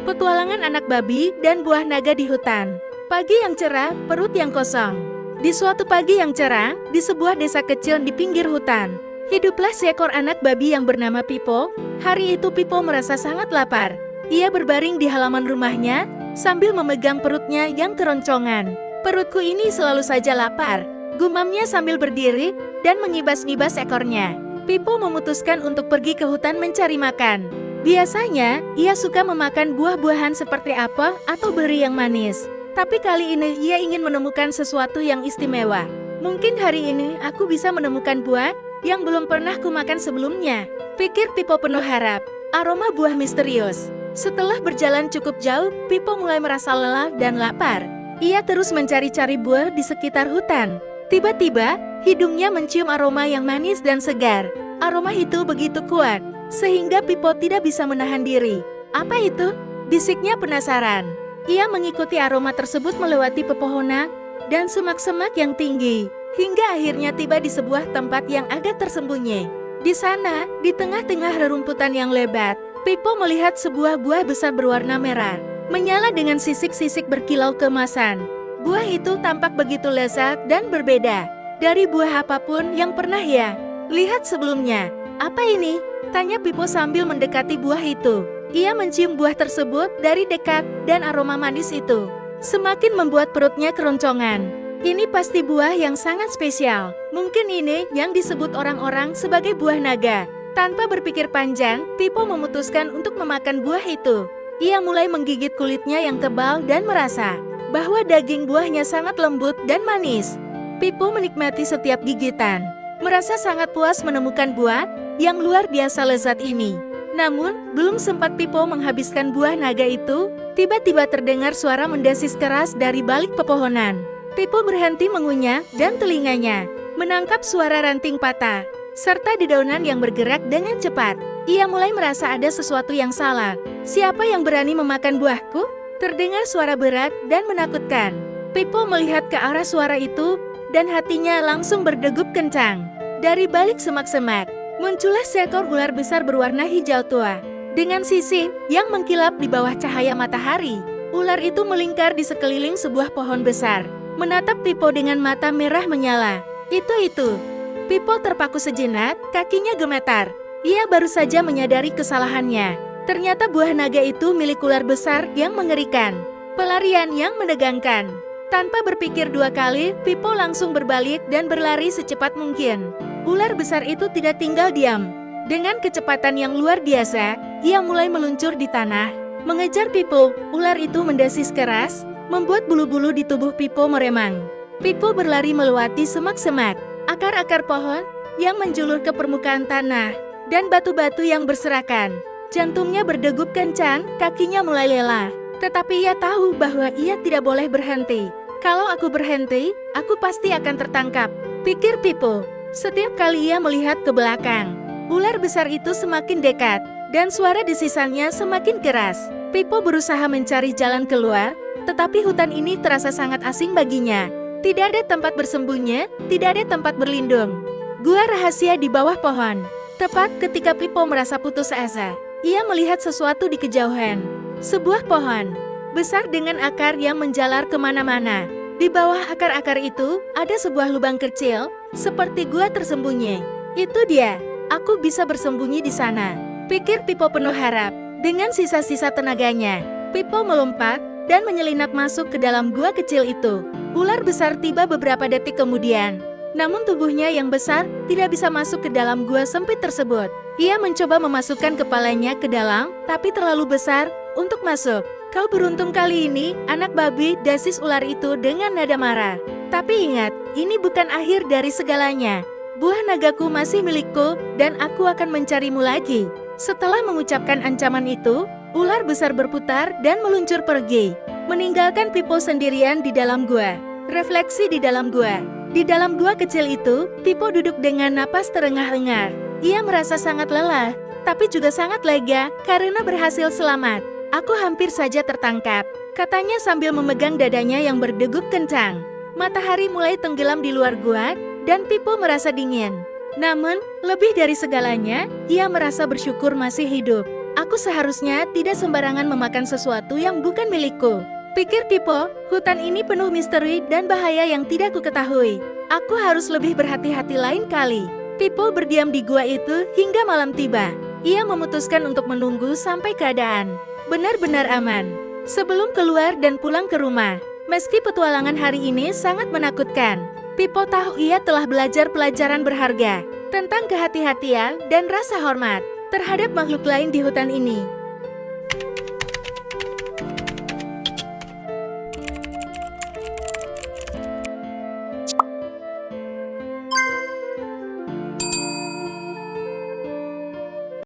Petualangan anak babi dan buah naga di hutan. Pagi yang cerah, perut yang kosong. Di suatu pagi yang cerah, di sebuah desa kecil di pinggir hutan, hiduplah seekor anak babi yang bernama Pipo. Hari itu Pipo merasa sangat lapar. Ia berbaring di halaman rumahnya, sambil memegang perutnya yang keroncongan. "Perutku ini selalu saja lapar," gumamnya sambil berdiri dan mengibas-ngibas ekornya. Pipo memutuskan untuk pergi ke hutan mencari makan. Biasanya, ia suka memakan buah-buahan seperti apel atau beri yang manis. Tapi kali ini ia ingin menemukan sesuatu yang istimewa. "Mungkin hari ini aku bisa menemukan buah yang belum pernah kumakan sebelumnya," pikir Pipo penuh harap. Aroma buah misterius. Setelah berjalan cukup jauh, Pipo mulai merasa lelah dan lapar. Ia terus mencari-cari buah di sekitar hutan. Tiba-tiba, hidungnya mencium aroma yang manis dan segar. Aroma itu begitu kuat sehingga Pipo tidak bisa menahan diri. "Apa itu?" bisiknya penasaran. Ia mengikuti aroma tersebut melewati pepohonan dan semak-semak yang tinggi, hingga akhirnya tiba di sebuah tempat yang agak tersembunyi. Di sana, di tengah-tengah rerumputan yang lebat, Pipo melihat sebuah buah besar berwarna merah, menyala dengan sisik-sisik berkilau keemasan. Buah itu tampak begitu lezat dan berbeda dari buah apapun yang pernah ia lihat sebelumnya. "Apa ini?" tanya Pipo sambil mendekati buah itu. Ia mencium buah tersebut dari dekat dan aroma manis itu semakin membuat perutnya keroncongan. Ini pasti buah yang sangat spesial. Mungkin ini yang disebut orang-orang sebagai buah naga. Tanpa berpikir panjang, Pipo memutuskan untuk memakan buah itu. Ia mulai menggigit kulitnya yang tebal dan merasa bahwa daging buahnya sangat lembut dan manis. Pipo menikmati setiap gigitan, merasa sangat puas menemukan buah yang luar biasa lezat ini. Namun, belum sempat Pipo menghabiskan buah naga itu, tiba-tiba terdengar suara mendesis keras dari balik pepohonan. Pipo berhenti mengunyah dan telinganya menangkap suara ranting patah, serta dedaunan yang bergerak dengan cepat. Ia mulai merasa ada sesuatu yang salah. "Siapa yang berani memakan buahku?" terdengar suara berat dan menakutkan. Pipo melihat ke arah suara itu, dan hatinya langsung berdegup kencang. Dari balik semak-semak, muncullah seekor ular besar berwarna hijau tua, dengan sisik yang mengkilap di bawah cahaya matahari. Ular itu melingkar di sekeliling sebuah pohon besar, menatap Pipo dengan mata merah menyala. Itu. Pipo terpaku sejenak, kakinya gemetar. Ia baru saja menyadari kesalahannya. Ternyata buah naga itu milik ular besar yang mengerikan. Pelarian yang menegangkan. Tanpa berpikir dua kali, Pipo langsung berbalik dan berlari secepat mungkin. Ular besar itu tidak tinggal diam. Dengan kecepatan yang luar biasa, ia mulai meluncur di tanah, mengejar Pipo. Ular itu mendesis keras, membuat bulu-bulu di tubuh Pipo meremang. Pipo berlari melewati semak-semak, akar-akar pohon yang menjulur ke permukaan tanah, dan batu-batu yang berserakan. Jantungnya berdegup kencang, kakinya mulai lelah. Tetapi ia tahu bahwa ia tidak boleh berhenti. "Kalau aku berhenti, aku pasti akan tertangkap," pikir Pipo. Setiap kali ia melihat ke belakang, ular besar itu semakin dekat, dan suara desisannya semakin keras. Pipo berusaha mencari jalan keluar, tetapi hutan ini terasa sangat asing baginya. Tidak ada tempat bersembunyi, tidak ada tempat berlindung. Gua rahasia di bawah pohon. Tepat ketika Pipo merasa putus asa, ia melihat sesuatu di kejauhan. Sebuah pohon besar dengan akar yang menjalar kemana-mana. Di bawah akar-akar itu, ada sebuah lubang kecil, seperti gua tersembunyi. "Itu dia, aku bisa bersembunyi di sana," pikir Pipo penuh harap. Dengan sisa-sisa tenaganya, Pipo melompat dan menyelinap masuk ke dalam gua kecil itu. Ular besar tiba beberapa detik kemudian. Namun tubuhnya yang besar tidak bisa masuk ke dalam gua sempit tersebut. Ia mencoba memasukkan kepalanya ke dalam, tapi terlalu besar untuk masuk. "Kau beruntung kali ini, anak babi," desis ular itu dengan nada marah. "Tapi ingat, ini bukan akhir dari segalanya. Buah nagaku masih milikku, dan aku akan mencarimu lagi." Setelah mengucapkan ancaman itu, ular besar berputar dan meluncur pergi, meninggalkan Pipo sendirian di dalam gua. Refleksi di dalam gua. Di dalam gua kecil itu, Pipo duduk dengan napas terengah-engah. Ia merasa sangat lelah, tapi juga sangat lega karena berhasil selamat. "Aku hampir saja tertangkap," katanya sambil memegang dadanya yang berdegup kencang. Matahari mulai tenggelam di luar gua, dan Pipo merasa dingin. Namun, lebih dari segalanya, ia merasa bersyukur masih hidup. Aku seharusnya tidak sembarangan memakan sesuatu yang bukan milikku. Pikir Pipo, hutan ini penuh misteri dan bahaya yang tidak kuketahui. Aku harus lebih berhati-hati lain kali. Pipo berdiam di gua itu hingga malam tiba. Ia memutuskan untuk menunggu sampai keadaan benar-benar aman sebelum keluar dan pulang ke rumah. Meski petualangan hari ini sangat menakutkan, Pipo tahu ia telah belajar pelajaran berharga tentang kehati-hatian dan rasa hormat terhadap makhluk lain di hutan ini.